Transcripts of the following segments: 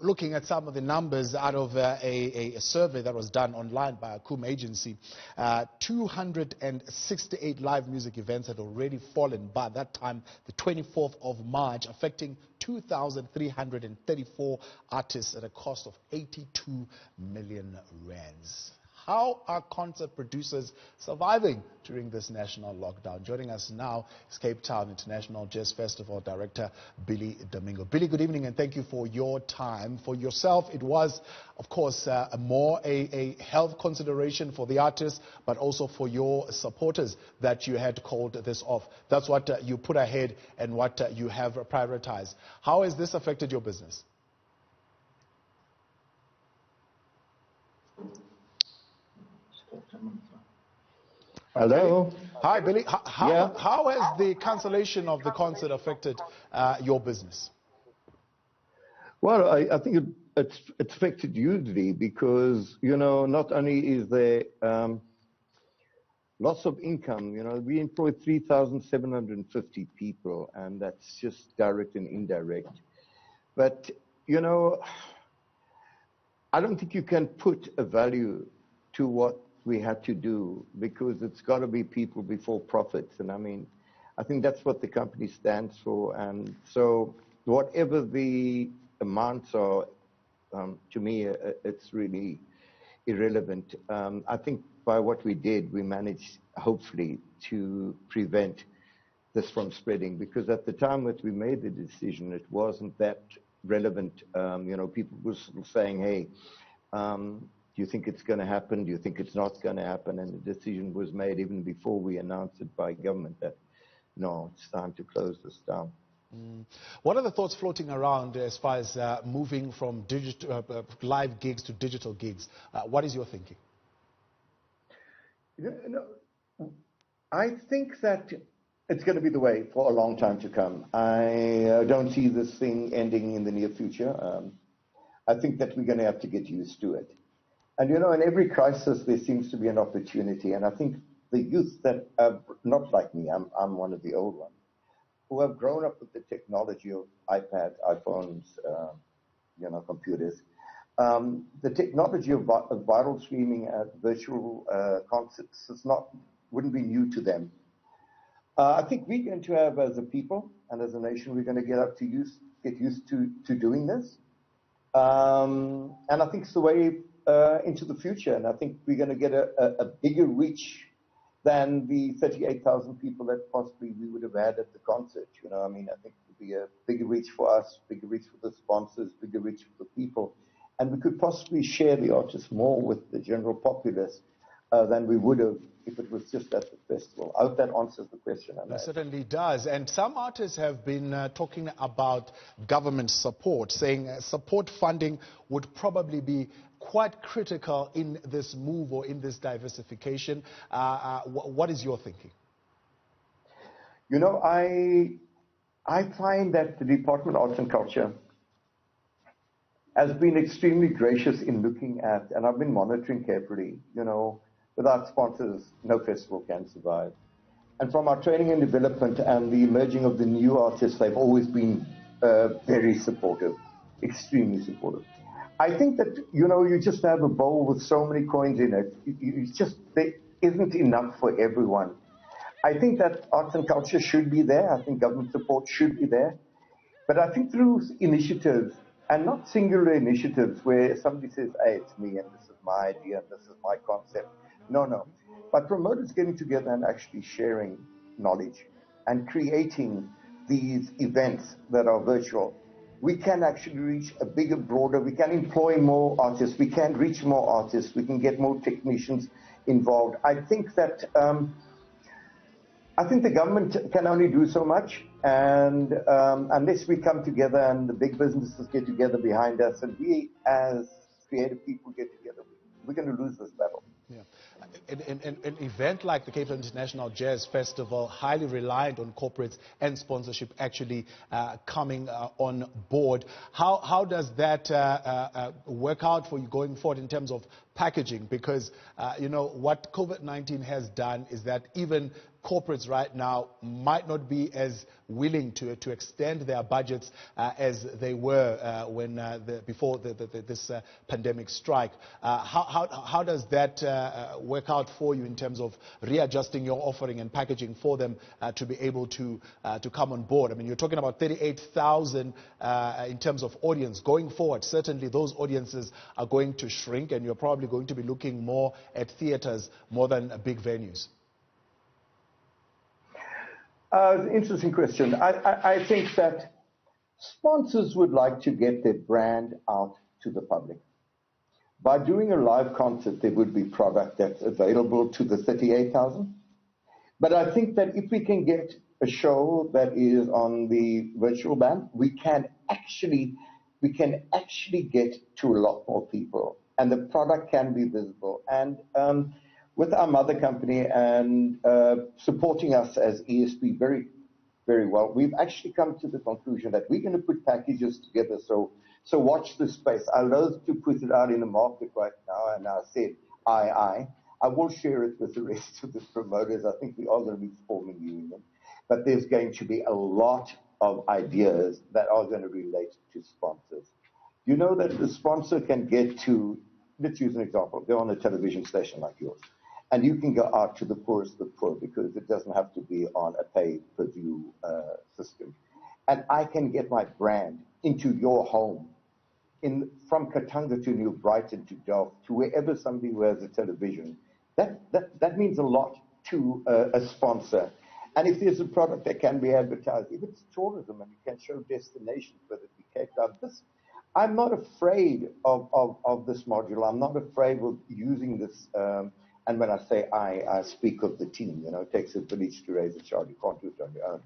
looking at some of the numbers out of a survey that was done online by a Kum agency, 268 live music events had already fallen by that time, the 24th of March, affecting 2,334 artists at a cost of 82 million rands. How are concert producers surviving during this national lockdown? Joining us now is Cape Town International Jazz Festival Director Billy Domingo. Billy, good evening and thank you for your time. For yourself, it was, of course, a health consideration for the artists, but also for your supporters that you had called this off. That's what you put ahead and what you have prioritized. How has this affected your business? Hello. Hi, Billy. How has the cancellation of the concert affected your business? Well, I think it's affected hugely because, you know, not only is there loss of income, you know, we employ 3,750 people, and that's just direct and indirect. But, you know, I don't think you can put a value to what we had to do, because it's got to be people before profits. And I mean, I think that's what the company stands for. And so whatever the amounts are, to me, it's really irrelevant. I think by what we did, we managed, hopefully, to prevent this from spreading, because at the time that we made the decision, it wasn't that relevant. You know, people were saying, hey, do you think it's going to happen? Do you think it's not going to happen? And the decision was made even before we announced it by government that, no, it's time to close this down. What are the thoughts floating around as far as moving from live gigs to digital gigs? What is your thinking? You know, I think that it's going to be the way for a long time to come. I don't see this thing ending in the near future. I think that we're going to have to get used to it. And, you know, in every crisis, there seems to be an opportunity. And I think the youth that are not like me, I'm one of the old ones, who have grown up with the technology of iPads, iPhones, you know, computers. The technology of viral streaming at virtual concerts wouldn't be new to them. I think we're going to have, as a people and as a nation, we're going to get used to doing this. And I think it's the way into the future, and I think we're going to get a bigger reach than the 38,000 people that possibly we would have had at the concert. You know, I mean, I think it would be a bigger reach for us, bigger reach for the sponsors, bigger reach for the people, and we could possibly share the artists more with the general populace than we would have if it was just at the festival. I hope that answers the question. It certainly does. And some artists have been talking about government support, saying support funding would probably be quite critical in this move or in this diversification. What is your thinking? You know, I find that the Department of Arts and Culture has been extremely gracious in looking at, and I've been monitoring carefully, you know, without sponsors, no festival can survive. And from our training and development and the emerging of the new artists, they've always been very supportive, extremely supportive. I think that, you know, you just have a bowl with so many coins in it. There isn't enough for everyone. I think that arts and culture should be there. I think government support should be there. But I think through initiatives, and not singular initiatives where somebody says, hey, it's me, and this is my idea, and this is my concept. No. But promoters getting together and actually sharing knowledge and creating these events that are virtual, we can actually reach a bigger, broader, we can employ more artists, we can reach more artists, we can get more technicians involved. I think that, I think the government can only do so much, and unless we come together and the big businesses get together behind us and we as creative people get together, we're going to lose this battle. Yeah. An event like the Cape Town International Jazz Festival, highly reliant on corporates and sponsorship actually coming on board. How does that work out for you going forward in terms of packaging, because what COVID-19 has done is that even corporates right now might not be as willing to extend their budgets as they were before this pandemic strike. How does that work out for you in terms of readjusting your offering and packaging for them to be able to come on board? I mean, you're talking about 38,000 in terms of audience going forward. Certainly those audiences are going to shrink, and you're probably going to be looking more at theaters more than big venues. Interesting question. I think that sponsors would like to get their brand out to the public. By doing a live concert, there would be product that's available to the 38,000. But I think that if we can get a show that is on the virtual band, we can actually get to a lot more people, and the product can be visible. And with our mother company and supporting us as ESP very, very well, we've actually come to the conclusion that we're going to put packages together. So watch this space. I loathe to put it out in the market right now, and I said, I will share it with the rest of the promoters. I think we are going to be forming a union, but there's going to be a lot of ideas that are going to relate to sponsors. You know that the sponsor can get to, let's use an example, go on a television station like yours, and you can go out to the poorest of the poor because it doesn't have to be on a pay-per-view system. And I can get my brand into your home, from Katanga to New Brighton to Delft, to wherever somebody who has a television. That means a lot to a sponsor. And if there's a product that can be advertised, if it's tourism and you can show destinations, whether it be Cape Town, I'm not afraid of this module. I'm not afraid of using this. And when I say I speak of the team. It takes a village to raise a child. You can't do it on your own.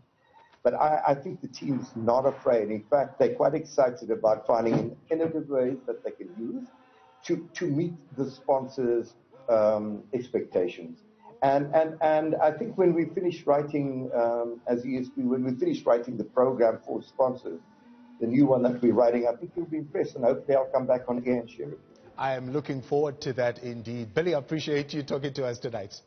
But I think the team's not afraid. In fact, they're quite excited about finding innovative ways that they can use to meet the sponsors' expectations. And I think when we finish writing, as ESP, when we finish writing the program for sponsors, the new one that we're writing, I think you'll be impressed, and hopefully I'll come back on air and share it. I am looking forward to that indeed. Billy, I appreciate you talking to us tonight.